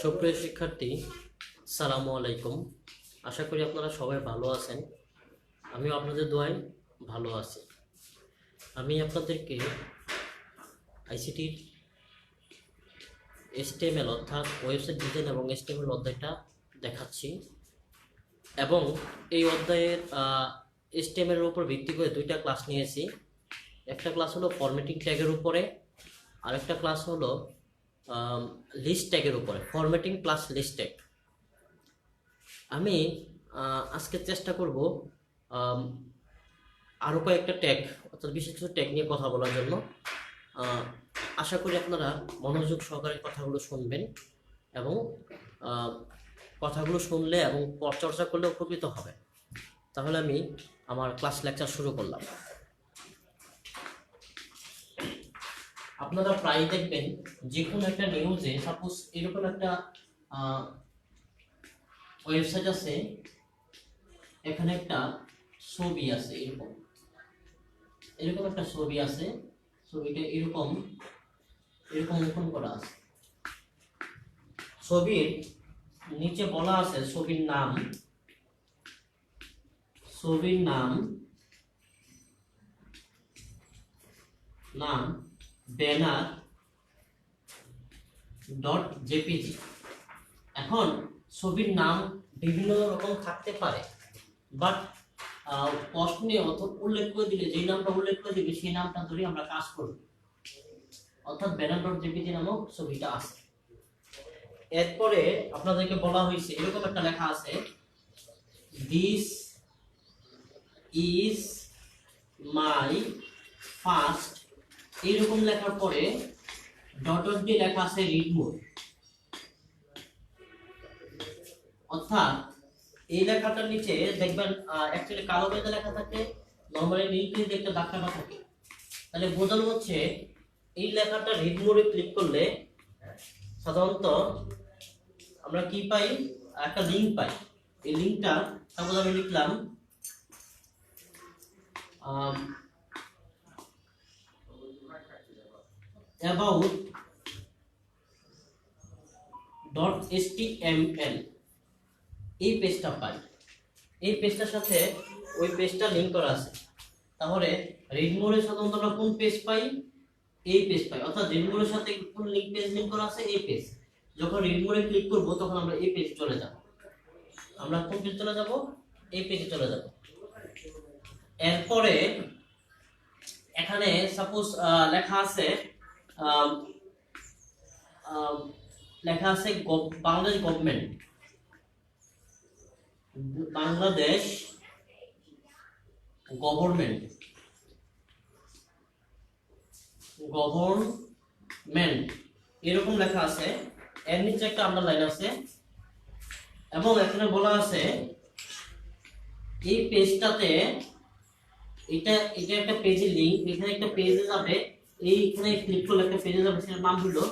সুপ্রিয় শিক্ষার্থী, সালামু আলাইকুম। আশা করি আপনারা সবাই ভালো আছেন। আমিও আপনাদের দোয়ায় ভালো আছি। আমি আপনাদেরকে আইসিটির HTML অর্থাৎ ওয়েবসাইট ডিজাইন এবং HTML অধ্যায়টা দেখাচ্ছি এবং এই অধ্যায়ের HTML এর উপর ভিত্তি করে দুইটা ক্লাস নিয়েছি। একটা ক্লাস হলো ফরম্যাটিং ট্যাগের উপরে, আরেকটা ক্লাস হলো লিস্ট ট্যাগের উপরে, ফরম্যাটিং প্লাস লিস্ট ট্যাগ। আমি আজকে চেষ্টা করব আরও কয়েকটা ট্যাগ অর্থাৎ বিশেষ কিছু ট্যাগ নিয়ে কথা বলার জন্য। আশা করি আপনারা মনোযোগ সহকারে কথাগুলো শুনবেন এবং কথাগুলো শুনলে এবং চর্চা করলে উপকৃত হবে। তাহলে আমি আমার ক্লাস লেকচার শুরু করলাম। আপনারা প্রায় দেখবেন যে কোনো একটা নিউজে, সাপোজ এরকম একটা ওয়েবসাইট আছে, এখানে একটা ছবি আছে, এরকম একটা ছবি আছে, ছবিটা এরকম অঙ্কন করা আছে। ছবির নিচে বলা আছে ছবির নাম ব্যানার .jpg। এখন ছবির নাম বিভিন্ন রকম থাকতে পারে, বাট প্রশ্নে উল্লেখ করে দিলে যেই নামটা উল্লেখ করে দিবে সেই নামটা ধরে আমরা কাজ করব, অর্থাৎ ব্যানার .jpg নামক ছবিটা আছে। এরপরে আপনাদেরকে বলা হয়েছে এরকম একটা লেখা আছে, দিস ইজ মাই ফার্স্ট, এইরকম লেখার পরে ডট দিয়ে লেখা আছে রিড মোর। অর্থাৎ এই লেখাটার নিচে দেখবেন অ্যাকচুয়ালি কালো মেঝে লেখা থাকে, নরমালি নীল পেজে একটা দাগ কাটা থাকে। তাহলে বোঝানো হচ্ছে এই লেখাটা রিড মোডে ক্লিক করলে সাধারণত আমরা কি পাই, একটা লিংক পাই। এই লিংকটা সাপোজ আমি লিখলাম about.html, এই পেজটা পাই। এই পেজটার সাথে ওই পেজটা লিংক করা আছে। তাহলে রিড মোডে সাধারণত আমরা কোন পেজ পাই? এই পেজ পাই। অর্থাৎ রিড মোডের সাথে কোন লিংক পেজ লিংক করা আছে? এই পেজ। যখন রিড মোডে ক্লিক করব তখন আমরা এই পেজে চলে যাব। আমরা কোন পেজে চলে যাব? এই পেজে চলে যাব। এরপরে এখানে সাপোজ লেখা আছে বাংলাদেশ গভর্নমেন্ট এরকম লেখা আছে। এর নিচে একটা আন্ডারলাইন আছে এবং এখানে বলা আছে এই পেজটাতে এটা একটা পেজের লিংক, এখানে একটা পেজে যাবে, এইখানে ক্লিক করলে একটা পেজে যাবে, সেটার নাম হলো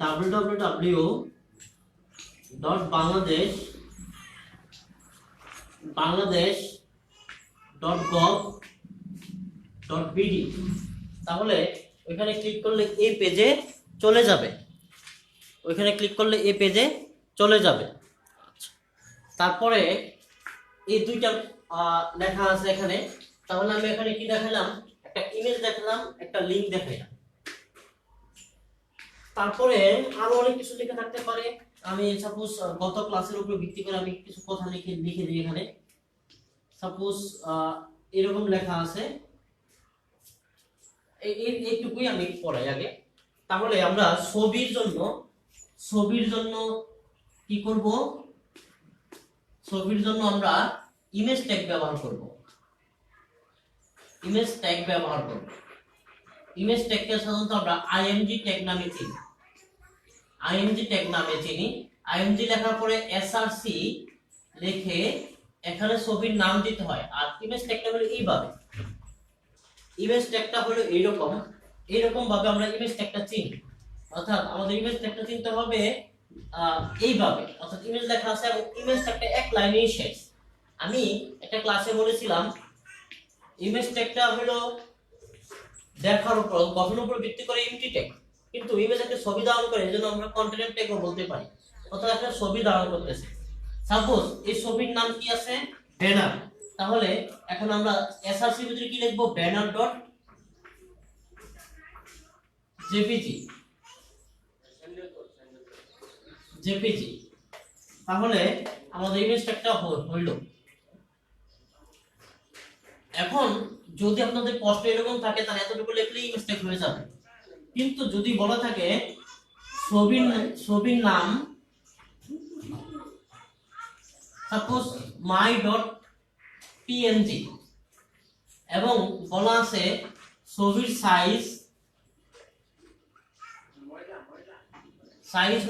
www.bangladesh.gov.bd। তাহলে ওইখানে ক্লিক করলে এই পেজে চলে যাবে, তারপরে এই দুইটা লেখা আছে এখানে। তাহলে আমি এখানে কি দেখালাম? একটা ইমেজ দেখালাম, একটা লিংক দেখালাম। তারপরে আরো অনেক কিছু লেখা থাকতে পারে। আমি সাপোজ গত ক্লাসের উপর ভিত্তি করে আমি কিছু কথা লিখে দিই। এখানে সাপোজ এরকম লেখা আছে, এইটুকুই আমি পড়াই আগে। তাহলে আমরা ছবির জন্য কি করব? ছবির জন্য আমরা ইমেজ ট্যাগ ব্যবহার করব। ইমেজ ট্যাগকে সাধারণত আমরা img ট্যাগ নামে চিনি। img লেখার পরে src লিখে এখানে ছবির নাম দিতে হয়। আর ইমেজ ট্যাগটা হলো এইভাবে, এইরকম ভাবে আমরা ইমেজ ট্যাগটা চিনি। অর্থাৎ আমাদের ইমেজ ট্যাগটা চিনতে হবে এইভাবে। অর্থাৎ ইমেজ লেখা আছে এবং ইমেজ ট্যাগটা এক লাইনেই শেষ। আমি একটা ক্লাসে বলেছিলাম ইমেজ ট্যাগটা হলো দেখার উপর, গঠনের উপর ভিত্তি করে এমটি ট্যাগ, কিন্তু ইমেজ একটা ছবি ধারণ করে, এজন্য আমরা কন্টেন্ট ট্যাগও বলতে পারি। অর্থাৎ একটা ছবি ধারণ করতেছে। সাপোজ এই ছবির নাম কি আছে, ব্যানার। তাহলে এখন আমরা এসআরসি এর ভিতরে কি লিখবো, ব্যানার ডট জেপিজি, জেপিজি। তাহলে আমাদের ইমেজটা একটা হইল। এখন যদি আপনাদের কষ্ট এরকম থাকে তাহলে এতটুকু লিখলেই ইমেজটা হয়ে যাবে। কিন্তু যদি বলা থাকে ছবির নাম সাপোজ মাই ডট পিএনজি এবং বলা আছে ছবির সাইজ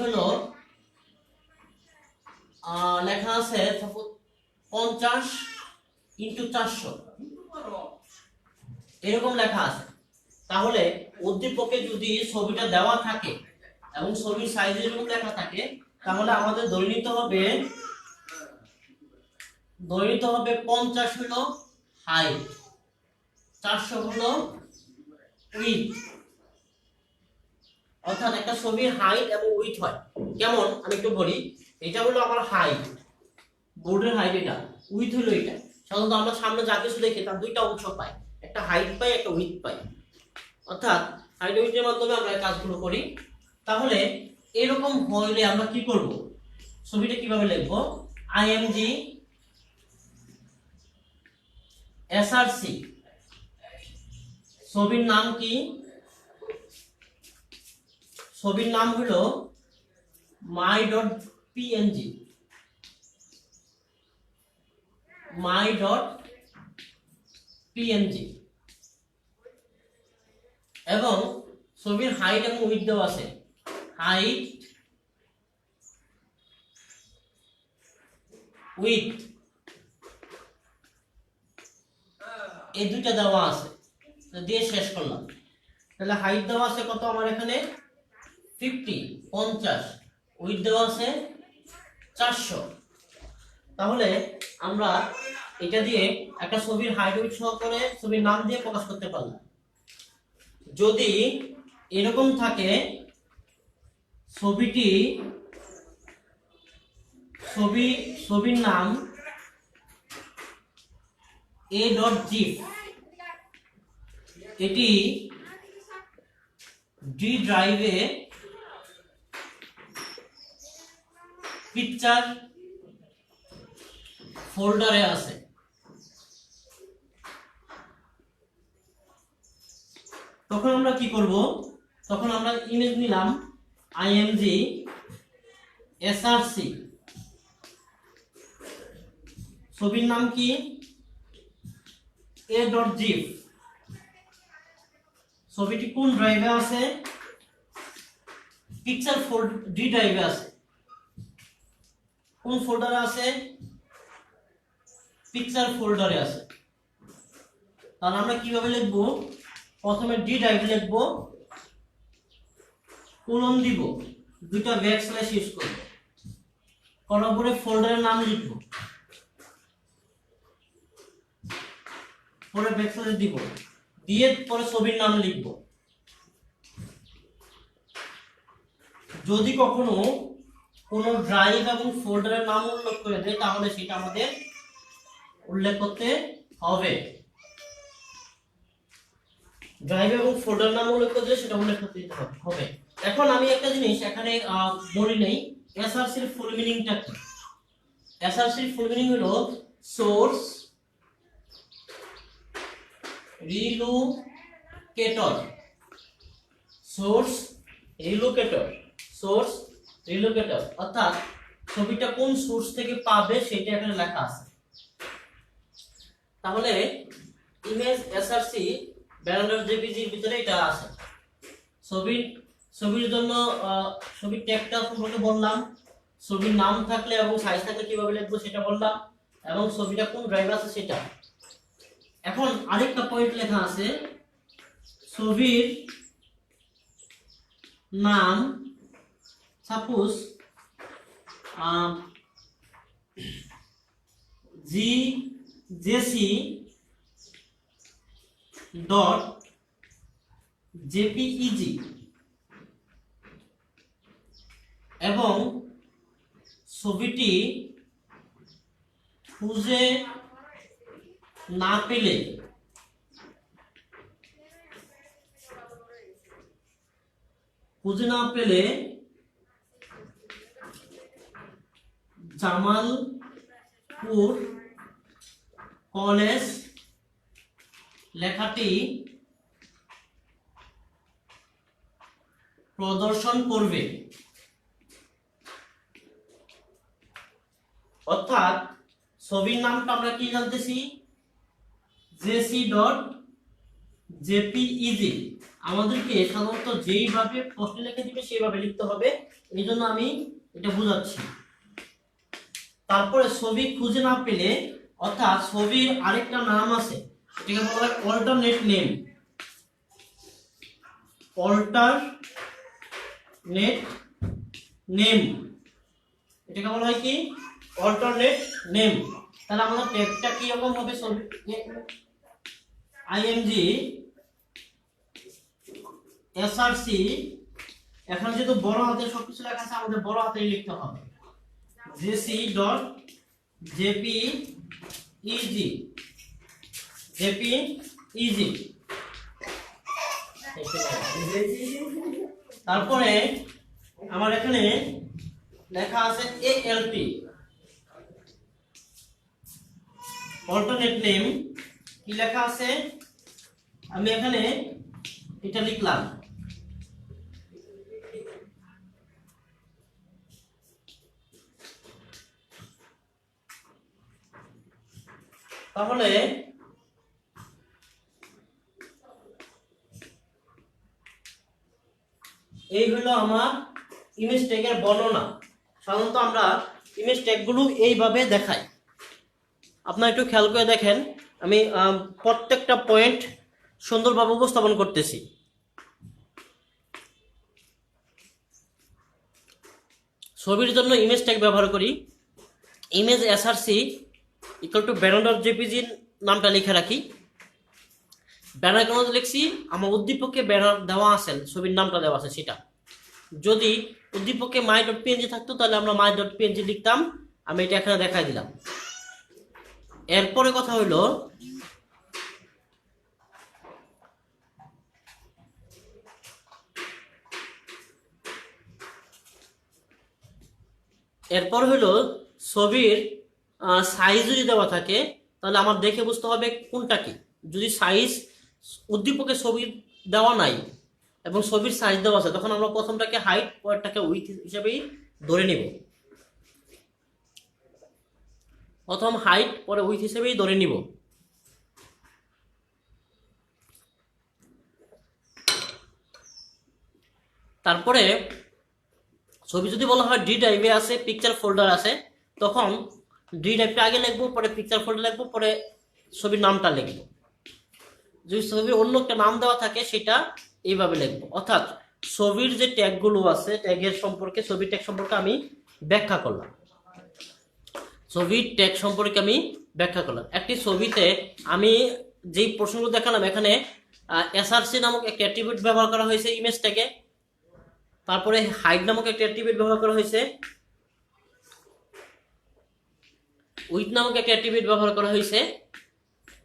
হলো লেখা আছে 50x400 এরকম লেখা আছে। তাহলে উদ্দীপকে যদি ছবিটা দেওয়া থাকে এবং ছবির সাইজ এরকম লেখা থাকে, তাহলে আমাদের ধরে নিতে হবে 50 হলো হাইট, 400 হলো উইথ। অর্থাৎ একটা ছবির হাইট এবং উইথ হয় কেমন, আমি একটু বলি। এটা হলো আমার হাইট, বোর্ডের হাইট, এটা উইথ হলো এটা। সাধারণত আমরা সামনে যা কিছু দেখি তার দুইটা অংশ পাই, একটা হাইট পাই, একটা উইথ পাই। অর্থাৎ হাইট উইথের মাধ্যমে আমরা কাজগুলো করি। তাহলে এরকম হইলে আমরা কি করব, ছবিটা কিভাবে লিখবো, আইএমজি এসআরসি, ছবির নাম কি, ছবির নাম হলো মাই ডট পিএনজি, মাই ডট পিএনজি। এবং ছবির হাইট এবং উইথ দেওয়া আছে, হাইট উইথ, এই দুইটা দেওয়া আছে, দিয়ে শেষ করলাম। তাহলে হাইট দেওয়া আছে কত আমার এখানে 50, উইথ দেওয়া আছে 400। তাহলে আমরা এটা দিয়ে একটা ছবির হাইট উইথ সহ করে ছবির নাম দিয়ে প্রকাশ করতে পারলাম। যদি এরকম থাকে ছবির নাম a.gif, এটি ডি ড্রাইভে পিকচার ফোল্ডারে আছে। তখন আমরা কি করব, তখন আমরা ইমেজ নিলাম আইএমজি এসআরসি, ছবির নাম কি a.gif, ছবিটি কোন ড্রাইভে আছে, পিকচার ডি ড্রাইভে আছে। কোন ফোল্ডারে আছে, পিকচার ফোল্ডারে আছে। তাহলে আমরা কিভাবে লিখবো, প্রথমে ডি ড্রাইভ লিখবো, কোলন দিব, দুটো ব্যাকস্ল্যাশ ইউজ করব, করার পরে ফোল্ডারের নাম লিখবো, পরে ব্যাকস্ল্যাশ দিব, দিয়ে পরে ছবির নাম লিখবো। যদি কখনো কোনো ড্রাইভ এবং ফোল্ডারের নাম উল্লেখ করে দেয় তাহলে সেটা আমাদের উল্লেখ করতে হবে। ড্রাইভ এবং ফোল্ডার নাম উল্লেখ করলে সেটা উল্লেখ করতে হবে। এখন আমি একটা জিনিস এখানে বলি নেই, এসআরসির ফুল মিনিংটা কি। এসআরসির ফুল মিনিং হলো সোর্স রিলোকেটর, সোর্স রিলোকেটর, অর্থাৎ ছবিটা কোন সোর্স থেকে পাবে সেটা এখানে লেখা আছে। তাহলে ইমেজ এসআরসি ব্যানার জেপিজির ভিতরে এটা আছে। ছবির জন্য ছবির ট্যাগটা সম্পর্কে বললাম, ছবির নাম থাকলে এবং সাইজ থাকলে কিভাবে লিখবো সেটা বললাম, এবং ছবিটা কোন ড্রাইভ আছে সেটা। এখন আরেকটা পয়েন্ট লেখা আছে, ছবির নাম সাপোজ জেসি ডট জেপিইজি এবং ছবিটি খুঁজে না পেলে জামালপুর কলেজ লেখাটি প্রদর্শন করবে। অর্থাৎ ছবির নামটা আমরা কি জানতেছি, jc.jpeg। আমাদেরকে সাধারণত যেইভাবে প্রশ্ন লিখে দিবে সেইভাবে লিখতে হবে, এই জন্য আমি এটা বুঝাচ্ছি। তারপরে ছবি খুঁজে না পেলে, অর্থাৎ ছবির আরেকটা নাম আছে, এটাকে বলা হয় অল্টারনেট নেম। এটাকে বলা হয় কি, অল্টারনেট নেম। তাহলে আমাদের ট্যাগটা কি রকম হবে, ছবি img src। এখন যেহেতু বড় হাতে সবকিছু লেখা আছে, আমাদের বড় হাতে লিখতে হবে, jc.jpeg। তারপরে আমার এখানে লেখা আছে alt, অল্টারনেট নেম। কি লেখা আছে, আমি এখানে এটা লিখলাম। তাহলে এই হলো আমার ইমেজ ট্যাগের বর্ণনা। সাধারণত আমরা ইমেজ ট্যাগগুলো এইভাবে দেখাই। আপনারা একটু খেয়াল করে দেখেন, আমি প্রত্যেকটা পয়েন্ট সুন্দরভাবে উপস্থাপন করতেছি। ছবির জন্য ইমেজ ট্যাগ ব্যবহার করি, ইমেজ src = banner.jpg নামটা লিখে রাখি। ব্যানার কেন লিখছি, আমার উদ্দীপকে ব্যানার দেওয়া আছে, ছবির নামটা দেওয়া আছে সেটা। যদি উদ্দীপকে my.png থাকতো তাহলে আমরা my.png লিখতাম, আমি এটা এখানে দেখাই দিলাম। এরপরে কথা হলো, ছবির সাইজ যদি দেওয়া থাকে তাহলে আমার দেখে বুঝতে হবে কোনটা কি। যদি সাইজ উদ্দীপকে ছবি দেওয়া নাই এবং ছবির সাইজ দেওয়া আছে, তখন আমরা প্রথমটাকে হাইট, পরেরটাকে উইথ হিসেবেই ধরে নিব। প্রথম হাইট, পরে উইথ হিসেবেই ধরে নিব। তারপরে ছবি যদি বলা হয় ডি ড্রাইভে আছে, পিকচার ফোল্ডার আছে, তখন ডি ড্রাইভটা আগে লিখবো, পরে পিকচার ফোল্ডার লিখবো, পরে ছবির নামটা লিখবো। যদি ছবির অন্য একটা নাম দেওয়া থাকে সেটা এইভাবে লিখবো। অর্থাৎ ছবির যে ট্যাগগুলো আছে, ট্যাগের সম্পর্কে, ছবির ট্যাগ সম্পর্কে আমি ব্যাখ্যা করলাম। একটি ছবিতে আমি যেই প্রশ্নগুলো দেখালাম, এখানে src নামক একটা অ্যাট্রিবিউট ব্যবহার করা হয়েছে ইমেজ ট্যাগে। তারপরে হাইট নামক একটা অ্যাট্রিবিউট ব্যবহার করা হয়েছে, উইথ নামক একটা অ্যাট্রিবিউট ব্যবহার করা হয়েছে,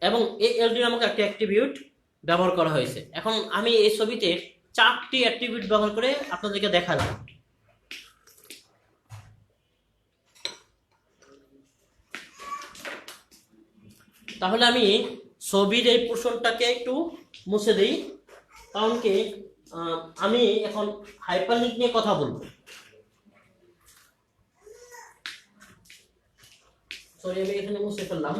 এবং alt নামক একটা অ্যাট্রিবিউট ব্যবহার করা হয়েছে। এখন আমি এই ছবিতে 4টি অ্যাট্রিবিউট ব্যবহার করে আপনাদেরকে দেখালাম। তাহলে আমি ছবির এই পোর্শনটাকে একটু মুছে দিই, কারণ কি আমি এখন হাইপারলিংক নিয়ে কথা বলবো। সরি, আমি এখানে মুছে ফেললাম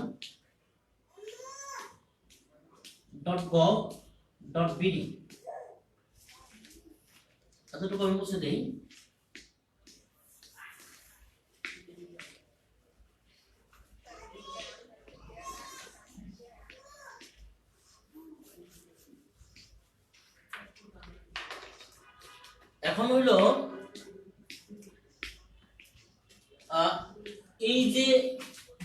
.gov.bd, এতটুকু আমি মুছে দেই। এখন হইলো এই যে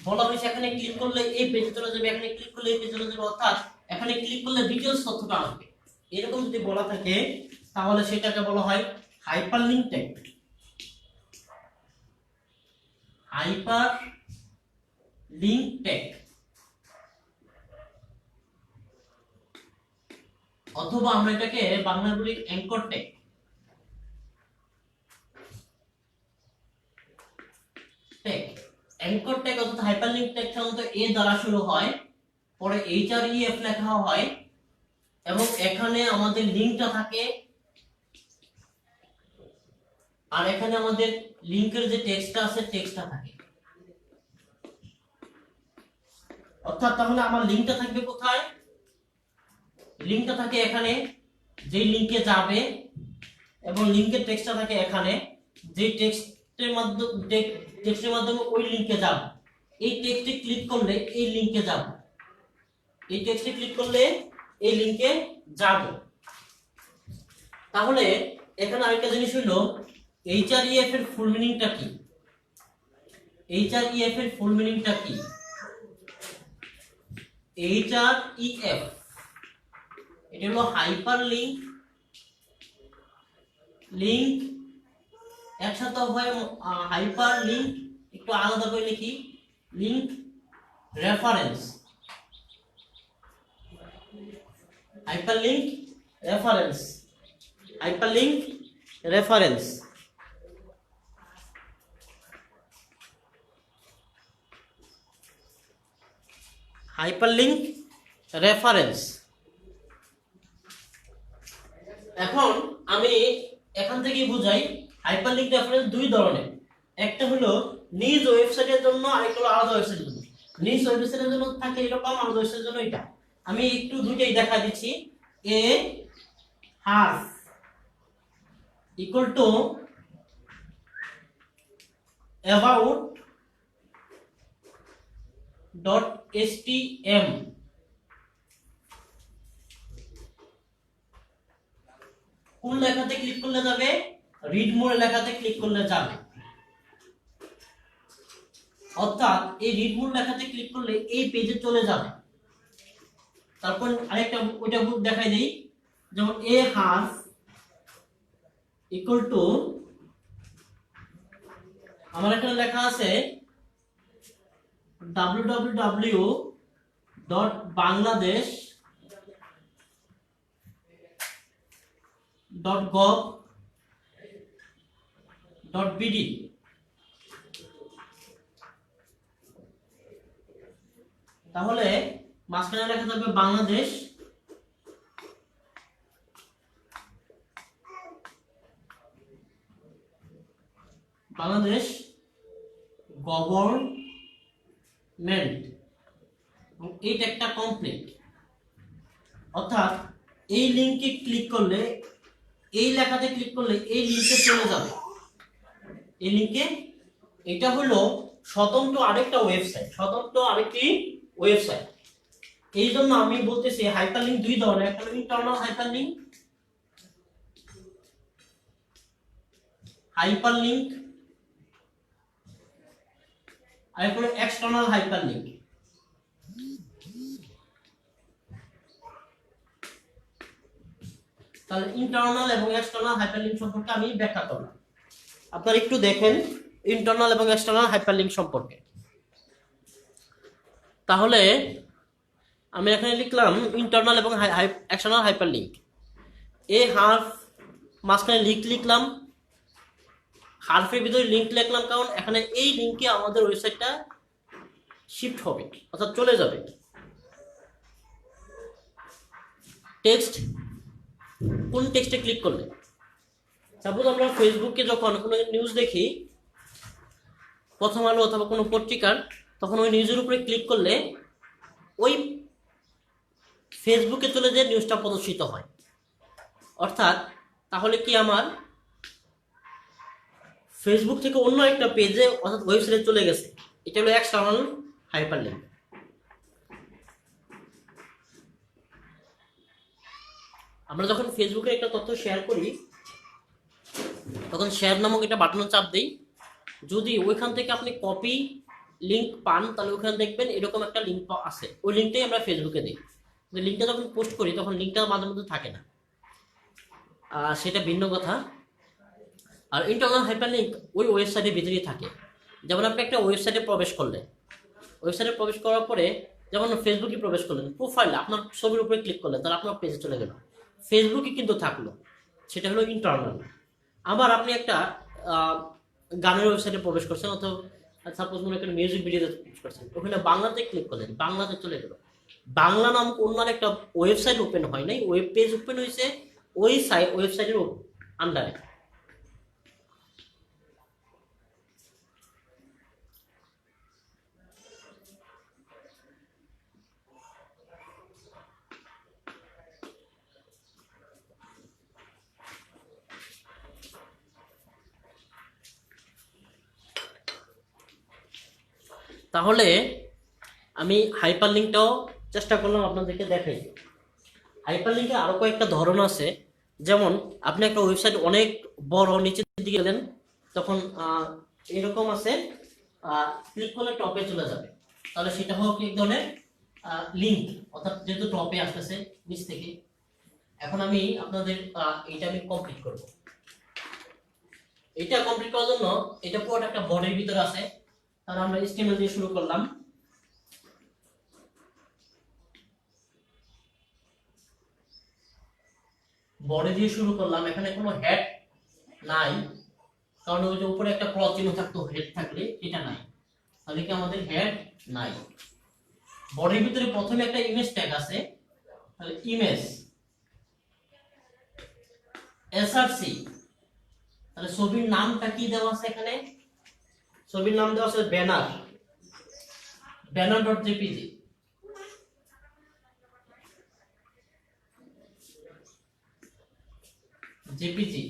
বলা হয়েছে, এখানে ক্লিক করলে এই পেজে চলে যাবে, এখানে ক্লিক করলে এই পেজে চলে যাবে, অর্থাৎ এখানে ক্লিক করলে ডিটেইলস তথ্যটা আসবে। এরকম যদি বলা থাকে তাহলে সেটাকে বলা হয় hyperlink tag. Hyper link tag অথবা আমরা এটাকে বাংলা বলি অ্যাঙ্কর ট্যাগ। অ্যাঙ্কর ট্যাগ অর্থাৎ হাইপারলিংক ট্যাগ সাধারণত এ দ্বারা শুরু হয়, পরে এইচআরইএফ লেখা হয় এবং এখানে আমাদের লিংকটা থাকে, আর এখানে আমাদের লিংকের যে টেক্সটটা আছে টেক্সটটা থাকে। অর্থাৎ তাহলে আমার লিংকটা থাকবে কোথায়? লিংকটা থাকে এখানে, যেই লিংকে যাবে, এবং লিংকের টেক্সটটা থাকে এখানে, যেই টেক্সটের মাধ্যমে ওই লিংকে যাব। এই টেক্সটে ক্লিক করলে এই লিংকে যাব, এই টেক্সটে ক্লিক করলে এই লিংকে যাব। তাহলে এখানে আরেকটা জিনিস হলো এইচআরইএফ এর ফুল মিনিংটা কি? এইচআরইএফ এর ফুল মিনিংটা কি? এইচআরইএফ এটা হলো হাইপার লিংক একসাথে হয় হাইপার লিংক, একটু আলাদা করে লিখি, link reference. Hyperlink reference, hyperlink reference. Hyperlink reference. এখন আমি এখান থেকেই বুঝাই হাইপারলিংক রেফারেন্স দুই ধরনের, একটা হলো নিজ ওয়েবসাইটের জন্য, আরেকটা হলো আলাদা ওয়েবসাইটের জন্য। নিজ ওয়েবসাইটের জন্য থাকে এরকম, আলাদা ওয়েবসাইটের জন্য এটা। আমি একটু দুইটাই দেখা দিচ্ছি। A half equal to about .htm, কোন লেখাতে ক্লিক করলে যাবে? রিড মোর লেখাতে ক্লিক করলে যাবে। অর্থাৎ এই রিড মোর লেখাতে ক্লিক করলে এই পেজে চলে যাবে। তারপর আরেকটা ওইটা দেখাই দেই, যেমন এ হাফ ইকুয়াল টু, আমার এখানে লেখা আছে www.bangladesh.gov.bd। তাহলে মাঝখানে লেখা থাকবে বাংলাদেশ, বাংলাদেশ গভর্নমেন্ট, এইটা একটা কমপ্লিট। অর্থাৎ এই লিংকে ক্লিক করলে, এই লেখাতে ক্লিক করলে এই লিংকে চলে যাবে, এই লিংকে। এটা হলো স্বতন্ত্র আরেকটা ওয়েবসাইট, স্বতন্ত্র আরেকটি ওয়েবসাইট। এই জন্য আমি বলতেছি হাইপারলিংক দুই ধরনের, একটা হলো ইন্টারনাল হাইপারলিংক, আর একটা হলো এক্সটার্নাল হাইপারলিংক। তাহলে ইন্টারনাল এবং এক্সটার্নাল হাইপারলিংক সম্পর্কে আমি ব্যাখ্যা করলাম। আপনারা একটু দেখেন ইন্টারনাল এবং এক্সটার্নাল হাইপারলিংক সম্পর্কে। তাহলে আমি এখানে লিখলাম ইন্টারনাল এবং এক্সটার্নাল হাইপারলিংক। এ হাফ মাঝখানে লিখলাম, হারফের ভিতরে লিংক লিখলাম, কারণ এখানে এই লিংকে আমাদের ওয়েবসাইটটা শিফট হবে, অর্থাৎ চলে যাবে। টেক্সট, কোন টেক্সটে ক্লিক করলে, সাপোজ আমরা ফেসবুকে যখন কোনো নিউজ দেখি, প্রথম আলো অথবা কোনো পত্রিকার, তখন ওই নিউজের উপরে ক্লিক করলে ওই ফেসবুকে চলে যে নিউজটা প্রদর্শিত হয়। অর্থাৎ তাহলে কি আমার ফেসবুক থেকে অন্য একটা পেজে অর্থাৎ ওয়েবসাইটে চলে গেছে, এটা হলো এক্সটার্নাল হাইপারলিংক। আমরা যখন ফেসবুকে একটা তথ্য শেয়ার করি, তখন শেয়ার নামক একটা বাটনে চাপ দেই। যদি ওইখান থেকে আপনি কপি লিংক পান, তাহলে ওখানে দেখবেন এরকম একটা লিংক আছে, ওই লিঙ্কটাই আমরা ফেসবুকে দিই। লিঙ্কটা যখন পোস্ট করি তখন লিঙ্কটা মাঝে মধ্যে থাকে না, সেটা ভিন্ন কথা। আর ইন্টারনাল হাইপারলিংক ওই ওয়েবসাইটের ভিতরেই থাকে। যেমন আপনি একটা ওয়েবসাইটে প্রবেশ করলেন, ওয়েবসাইটে প্রবেশ করার পরে যেমন ফেসবুকে প্রবেশ করলেন, প্রোফাইল আপনার ছবির উপরে ক্লিক করলেন, তাহলে আপনার পেজে চলে গেল, ফেসবুকে কিন্তু থাকলো, সেটা হলো ইন্টারনাল। আবার আপনি একটা গানের ওয়েবসাইটে প্রবেশ করছেন, অথবা সাপোজ মনে করেন মিউজিক ভিডিওতে প্রবেশ করছেন, ওখানে বাংলাতে ক্লিক করলেন, বাংলাতে চলে গেল, বাংলা নাম অন্য একটা ওয়েবসাইট ওপেন হয় নাই, ওয়েব পেজ ওপেন হয়েছে ওই ওয়েবসাইটের আন্ডারে। তাহলে আমি হাইপার লিঙ্কটাও চেষ্টা করলাম আপনাদেরকে দেখাই। হাইপার লিঙ্কের আরো কয়েকটা ধরন আছে, যেমন আপনি একটা ওয়েবসাইট অনেক বড়, নিচের দিকে গেলেন, তখন এরকম আছে, ক্লিক করলে টপে চলে যাবে, তাহলে সেটা হোক এক ধরনের লিঙ্ক, অর্থাৎ যেহেতু টপে আসতেছে নিচ থেকে। এখন আমি আপনাদের এটা আমি কমপ্লিট করব। এটা কমপ্লিট করার জন্য এটা পুরোটা একটা বডির ভিতরে আছে, তাহলে আমরা HTML দিয়ে শুরু করলাম। বডি দিয়ে শুরু করলাম, এখানে কোনো হেড নাই, কারণ ওই যে উপরে একটা ক্রস চিহ্ন থাকতো হেড থাকলে, এটা নাই, তাহলে কি আমাদের হেড নাই। বডির ভিতরে প্রথমে একটা ইমেজ ট্যাগ আছে, তাহলে ইমেজ এসআরসি, তাহলে ছবির নামটা কি দেওয়া আছে এখানে, ছবির নাম দেওয়া আছে ব্যানার, banner.jpg, জেপিজি,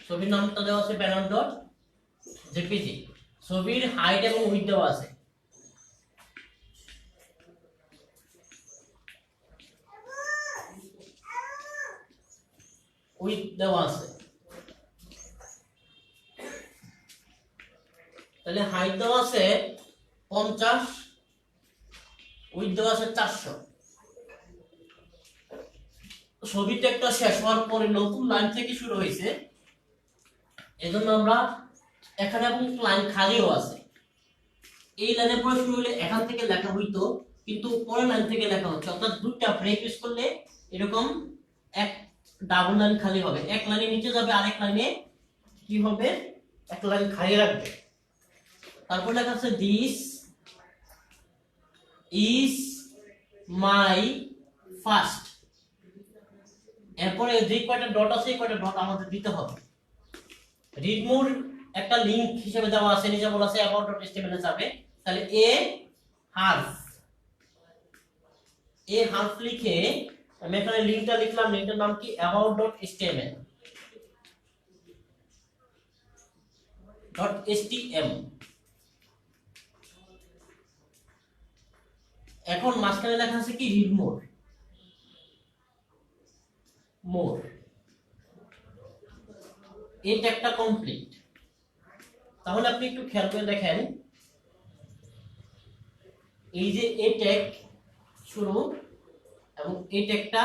ছবির নামটা দেওয়া আছে banner.jpg, ছবির হাইট এবং উইডথ দেওয়া আছে, উইডথ দেওয়া আছে, তাহলে হাইট দেওয়া আছে 50, উইডথ দেওয়া আছে 400। ছবিটা একটা শেষ হওয়ার পরে নতুন লাইন থেকে শুরু হয়েছে, এজন্য আমরা এখানে এবং লাইন খালিও আছে, এই লাইনের পরে শুরু হলে এখান থেকে লেখা হইতো, কিন্তু পরের লাইন থেকে লেখা হচ্ছে, অর্থাৎ দুটো ব্রেক ইউজ করলে এরকম এক ডাবল লাইন খালি হবে, এক লাইনে নিচে যাবে, আরেক লাইনে কি হবে, এক লাইন খালি রাখবে। তারপর লেখা আছে দিস ইজ মাই ফার্স্ট, এরপরে যে কয়টা ডট আছে এই কয়টা ডট আমাদের দিতে হবে। রিড মোর একটা লিংক হিসেবে দেওয়া আছে, নিচে বলা আছে about.html এ যাবে, তাহলে এ হার্ফ লিখে আমি এখানে লিংকটা লিখলাম, লিংকটার নাম কি about.html. এখন মাঝখানে লেখা আছে কি রিড মোর, এই ট্যাগটা কমপ্লিট। তাহলে আপনি একটু খেয়াল করে দেখেন, এই যে এই ট্যাগ শুরু এবং এই ট্যাগটা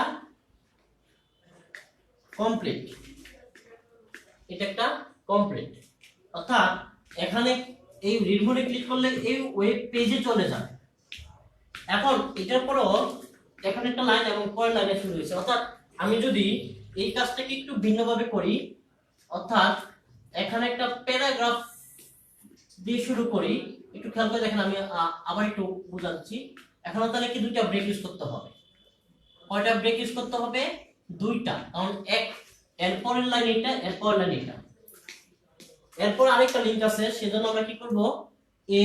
কমপ্লিট, এই ট্যাগটা কমপ্লিট, অর্থাৎ এখানে এই রিড মোরে ক্লিক করলে এই ওয়েব পেজে চলে যাবে। এখন এটার পরও এখানে একটা লাইন এবং পরের লাইনে শুরু হয়েছে, অর্থাৎ আমি যদি এই কাজটাকে একটু ভিন্নভাবে করি, অর্থাৎ এখানে একটা প্যারাগ্রাফ দিয়ে শুরু করি, একটু খেয়াল করে দেখেন, আমি আবার একটু বোঝাচ্ছি। এখন তাহলে কি দুইটা ব্রেক ইউজ করতে হবে, কয়টা ব্রেক ইউজ করতে হবে, দুইটা, কারণ এক এরপরের লাইন এটা, এরপরের লাইন এটা, এরপর আরেকটা লিংক আছে, সেজন্য আমরা কি করব, এ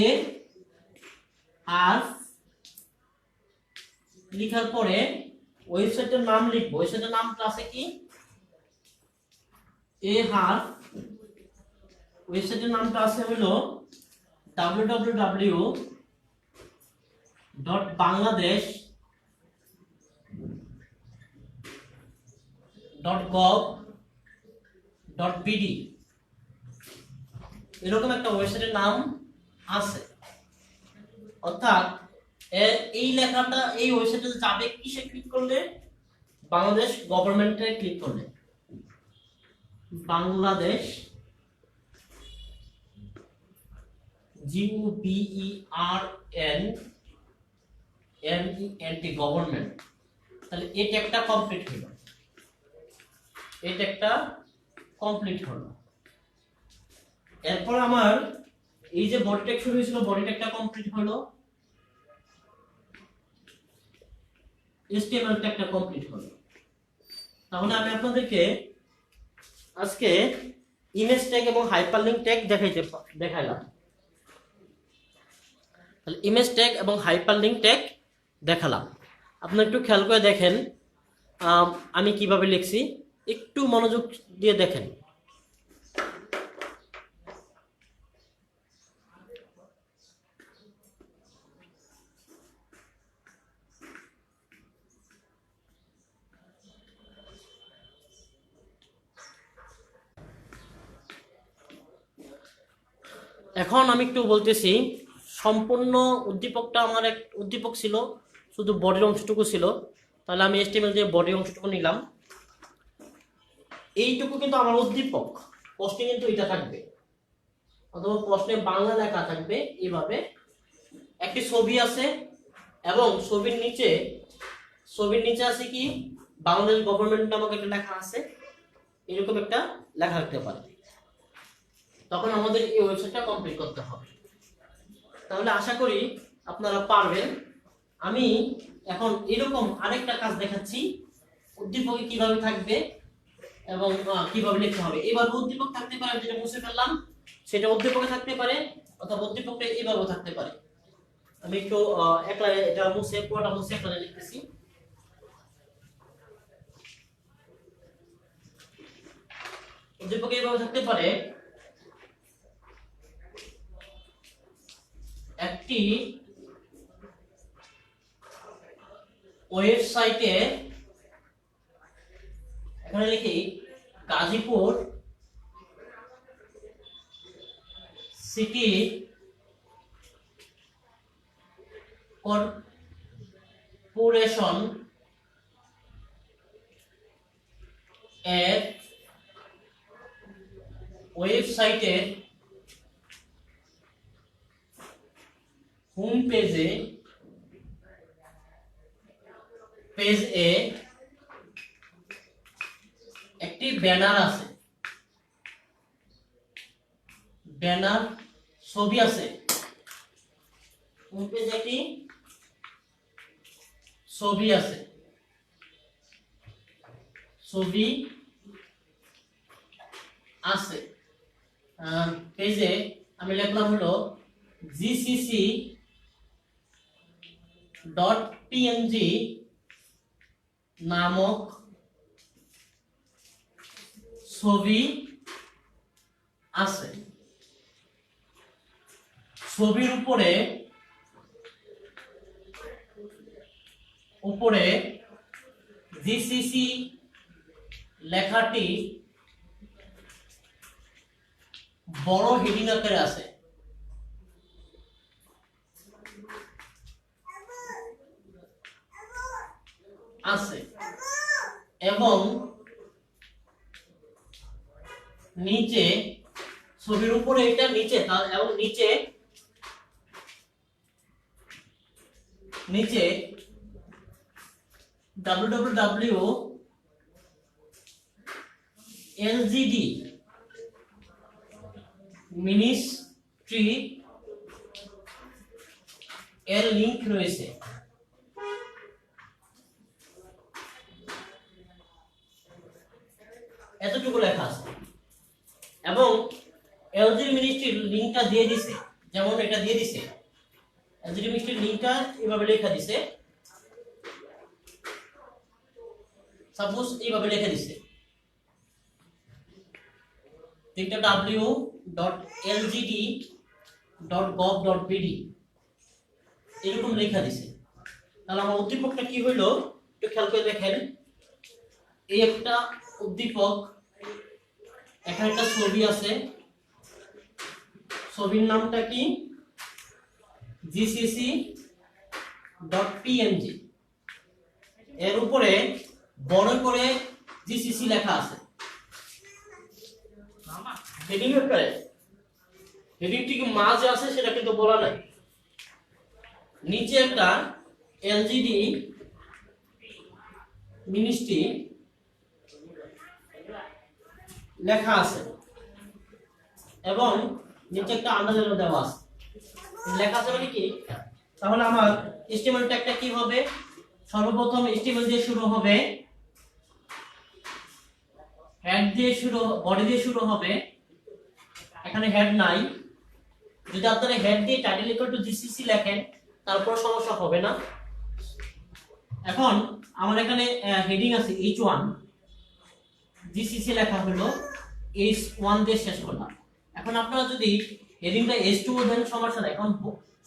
আর লিখার পরে ওয়েবসাইটের নাম লিখবো, ওয়েবসাইটের নামটা আছে কি এ হার্ফ, ওয়েবসাইটের নামটা আছে হলো www.bangladesh.gov.bd, এরকম একটা ওয়েবসাইটের নাম আছে। অর্থাৎ এই লেখাটা এই ওয়েবসাইটে যাবে কিসে ক্লিক করলে, বাংলাদেশ গভর্নমেন্টে ক্লিক করলে, বাংলাদেশ GOVERNMENT, গভর্নমেন্ট। তাহলে এই ট্যাগটা কমপ্লিট হলো, এই ট্যাগটা কমপ্লিট হলো। এরপর আমার এই যে বডি ট্যাগ শুরু হয়েছিল, বডি ট্যাগটা কমপ্লিট হলো, HTML ট্যাগটা কমপ্লিট হলো। তাহলে আমি আপনাদেরকে আজকে ইমেজ ট্যাগ এবং হাইপারলিংক ট্যাগ দেখাইলাম। তাহলে ইমেজ ট্যাগ এবং হাইপারলিংক ট্যাগ দেখালাম। আপনারা একটু খেয়াল করে দেখেন আমি কিভাবে লিখছি, একটু মনোযোগ দিয়ে দেখেন। এখন আমি একটু বলতেছি, সম্পূর্ণ উদ্দীপকটা আমার এক উদ্দীপক ছিল, শুধু বডির অংশটুকু ছিল। তাহলে আমি HTML দিয়ে বডির অংশটুকু নিলাম। এইটুকু কিন্তু আমার উদ্দীপক, প্রশ্নে কিন্তু এটা থাকবে, অথবা প্রশ্নে বাংলা লেখা থাকবে এইভাবে। একটি ছবি আছে এবং ছবির নিচে আছে কি বাংলাদেশ গভর্নমেন্ট নামক একটা লেখা আছে, এরকম একটা লেখা থাকতে পারে। তখন আমাদের এই ওয়েবসাইটটা কমপ্লিট করতে হবে। তাহলে আশা করি আপনারা পারবেন। আমি এখন এরকম আরেকটা কাজ দেখাচ্ছি, উদ্দীপকে কিভাবে থাকবে এবং কিভাবে লিখতে হবে। এবার উদ্দীপক থাকতে পারে, যেটা মুছে ফেললাম সেটা উদ্দীপকে থাকতে পারে, অথবা উদ্দীপকটা এইভাবে থাকতে পারে। আমি একটু একলা এটা মুছে, পুরোটা মুছে একলা লিখতেছি। উদ্দীপকে এইভাবে থাকতে পারে, একটি ওয়েবসাইটে, এখানে লিখি গাজীপুর সিটি কর্পোরেশন এর ওয়েবসাইটের হোম পেজ এ একটি ব্যানার আছে, ব্যানার ছবি আছে, হোম পেজে একটি ছবি আছে, ছবি আছে। পেজে আমি লিখলাম হলো gcc.png নামক ছবি আছে। ছবির উপরে জিসিসি লেখাটি বড় হেডিং আকারে আছে। এবং নিচে ছবির উপরে এটা নিচে, এবং নিচে www.lgd মিনিস্ট্রি এর লিংক রয়েছে। এতটুকু লেখা আছে এবং এলজি মিনিস্ট্রির লিংকটা দিয়ে দিছে, যেমন এটা দিয়ে দিছে, এলজি মিনিস্ট্রির লিংকটা এইভাবে লেখা দিছে, সাপোজ এইভাবে লেখা দিছে, এটা www.lgd.gov.bd এরকম লেখা দিছে। তাহলে আমার উদ্দীপকটা কি হইলো একটু খেয়াল করে দেখেন। এই একটা উদ্দীপক, এখানে একটা ছবি আছে, ছবির নামটা কি gcc.png, এর উপরে বড় করে জিসিসি লেখা আছে, হেডিং ঠিক মাঝে আছে সেটা কিন্তু বলা নাই। নিচে একটা এলজিডি মিনিস্ট্রি লেখা আছে এবং নিচে একটা আন্ডারলাইন দেওয়া আছে। লেখা আছে মানে কি, তাহলে আমার HTML ট্যাগটা কি হবে? সর্বপ্রথম HTML দিয়ে শুরু হবে, হেড দিয়ে শুরু, বডি দিয়ে শুরু হবে। এখানে হেড নাই, যদি আপনারা হেড দিয়ে টাইটেল ইকুয়াল টু জিসিসি লেখেন তারপর সমস্যা হবে না। এখন আমার এখানে হেডিং আছে H1, জিসিসি লেখা হলো H1 দিয়ে শেষ করলাম। এখন আপনারা যদি হেডিংটা H2 দেন সমস্যা নাই, এখন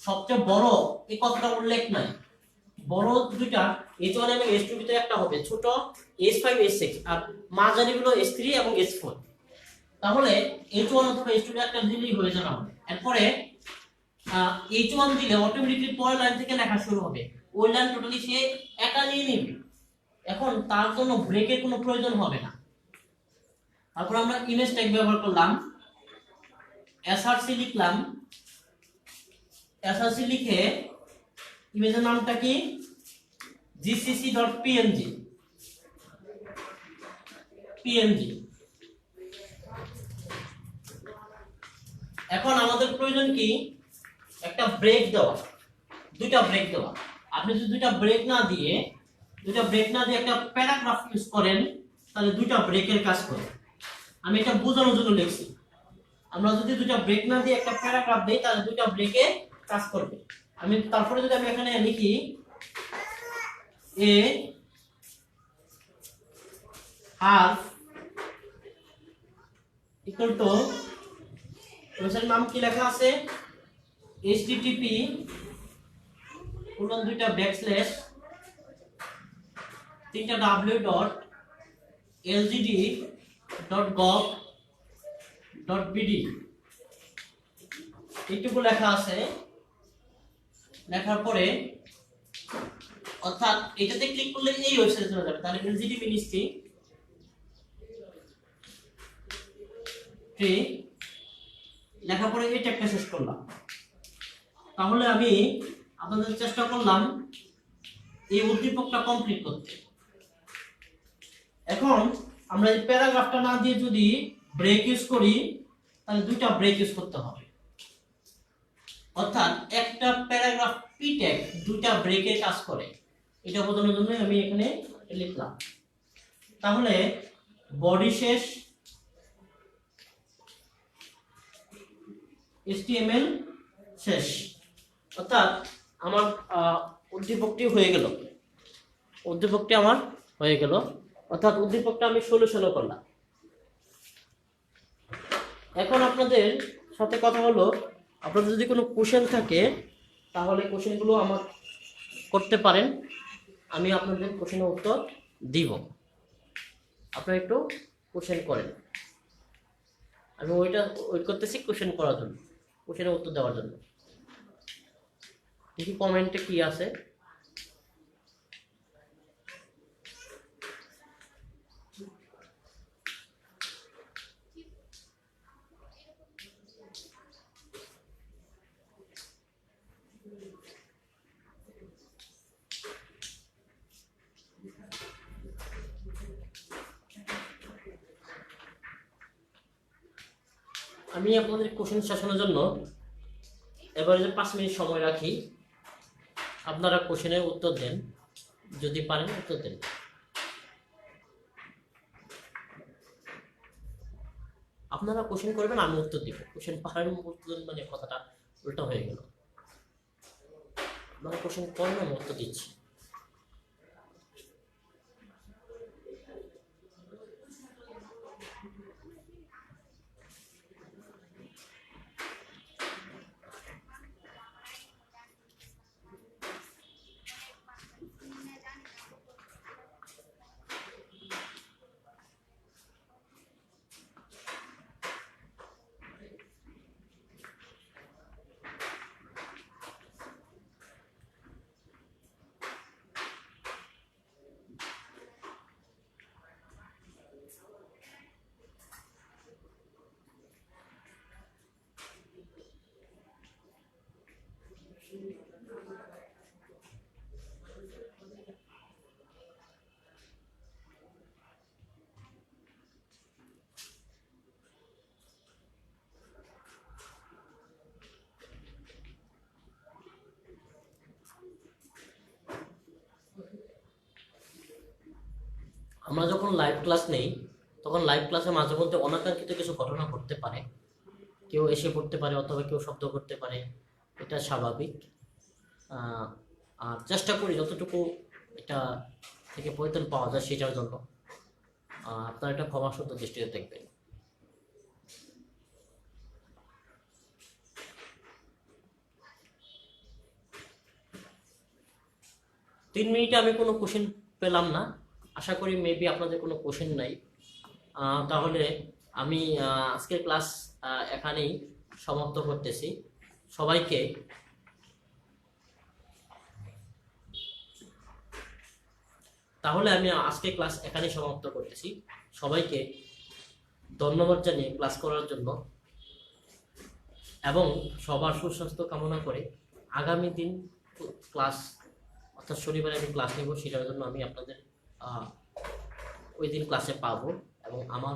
সবচেয়ে বড় এই কথাটা উল্লেখ নাই। বড় দুইটা H1 এবং H2 ভিতরে একটা হবে, ছোট H5 H6, আর মাঝারি হলো H3 এবং H4। তাহলে H1 অথবা H2 একটা দিলেই হয়ে যাবে আমাদের। এরপরে H1 দিলে অটোমেটিক্যালি পরের লাইন থেকে লেখা শুরু হবে, ওই লাইন টোটালি সে একা নিয়ে নেবে। এখন তার জন্য ব্রেকের কোনো প্রয়োজন হবে না। তারপর আমরা ইমেজ ট্যাগ ব্যবহার করলাম, src লিখলাম। src লিখে ইমেজের নামটা কি, gcc.png। এখন আমাদের প্রয়োজন কি, একটা ব্রেক দেওয়া, দুইটা ব্রেক দেওয়া। আপনি যদি দুইটা ব্রেক না দিয়ে একটা প্যারাগ্রাফ ইউজ করেন তাহলে দুইটা ব্রেকের কাজ করে। আমি এটা বোঝানোর জন্য লিখছি। আমরা যদি দুইটা ব্রেক না দিয়ে একটা প্যারাগ্রাফ দেই তাহলে দুইটা ব্রেকে কাজ করবে। তারপরে যদি আমি এখানে লিখি এ হাফ ইকুয়াল টু, ওয়েবসাইটের নাম কি লেখা আছে, http কোলন দুইটা ব্যাকস্ল্যাশ 3টা w.lgd.gov.bd এইটুকু লেখা আছে। লেখার পরে অর্থাৎ এটাতে ক্লিক করলে এই ওয়েবসাইটে চলে যাবে। তাহলে LGD মিনিস্ট্রি লেখার পরে এই ট্যাগটা শেষ করলাম। তাহলে আমি আপনাদের চেষ্টা করলাম এই উদ্দীপকটা কমপ্লিট করতে। এখন আমরা এই প্যারাগ্রাফটা না দিয়ে যদি ব্রেক ইউজ করি তাহলে দুইটা ব্রেক ইউজ করতে হবে, অর্থাৎ একটা প্যারাগ্রাফ পি ট্যাগ দুইটা ব্রেকের কাজ করে। এটা বোঝানোর জন্য আমি এখানে লিখলাম। তাহলে বডি শেষ, HTML শেষ, অর্থাৎ আমার উদ্দীপকটি হয়ে গেল। অর্থাৎ উদ্দীপকটা আমি সলিউশনও করলাম। এখন আপনাদের সাথে কথা হলো, আপনাদের যদি কোনো কোশ্চেন থাকে তাহলে কোশ্চেনগুলো আমার করতে পারেন, আমি আপনাদের কোশ্চেনের উত্তর দিব। আপনারা একটু কোশ্চেন করেন, আমি ওয়েট করতেছি কোশ্চেন করার জন্য, কোশ্চেনের উত্তর দেওয়ার জন্য। দেখি কমেন্টে কি আছে। আমি আপনাদের কোশ্চেন শেষানোর জন্য এবারে 5 মিনিট সময় রাখি। আপনারা কোশ্চেনের উত্তর দেন, যদি পারেন উত্তর দেন। আপনারা কোশ্চেন করবেন, আমি উত্তর দিব। কোশ্চেন পারেন উত্তর মানে কথাটা উল্টা হয়ে গেল। আপনারা কোশ্চেন করেন, আমি উত্তর দিচ্ছি। আমরা যখন লাইভ ক্লাস নেই তখন লাইভ ক্লাসে মাঝে মধ্যে অনাকাঙ্ক্ষিত কিছু ঘটনা ঘটতে পারে, কেউ এসে পড়তে পারে অথবা কেউ শব্দ করতে পারে, এটা স্বাভাবিক। আর চেষ্টা করি যতটুকু এটা থেকে পরিত্রাণ পাওয়া যায় সেটার জন্য। আপনারা এটা ক্ষমাসুন্দর দৃষ্টিতে দেখবেন। তিন মিনিটে আমি কোনো কোশ্চেন পেলাম না, আশা করি মেবি আপনাদের কোনো কোশ্চেন নাই। তাহলে আমি আজকের ক্লাস এখানেই সমাপ্ত করতেছি। সবাইকে আজকে ক্লাস এখানেই সমাপ্ত করতেছি। সবাইকে ধন্যবাদ জানিয়ে ক্লাস করার জন্য এবং সবার সুস্বাস্থ্য কামনা করে আগামী দিন ক্লাস অর্থাৎ শনিবারে আমি ক্লাস নেব, সেটার জন্য আমি আপনাদের ওই দিন ক্লাসে পাবো। এবং আমার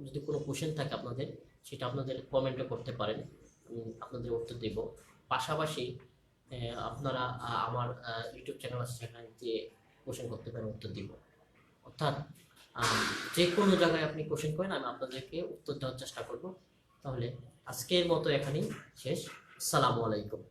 যদি কোনো কোশ্চেন থাকে আপনাদের, সেটা আপনাদের কমেন্টে করতে পারেন, আমি আপনাদের উত্তর দেব। পাশাপাশি আপনারা আমার ইউটিউব চ্যানেল আছে, সেখানে যে কোশ্চেন করতে পারেন, উত্তর দিব। অর্থাৎ যে কোনো জায়গায় আপনি কোশ্চেন করেন, আমি আপনাদেরকে উত্তর দেওয়ার চেষ্টা করব। তাহলে আজকের মতো এখানেই শেষ। আসসালামু আলাইকুম।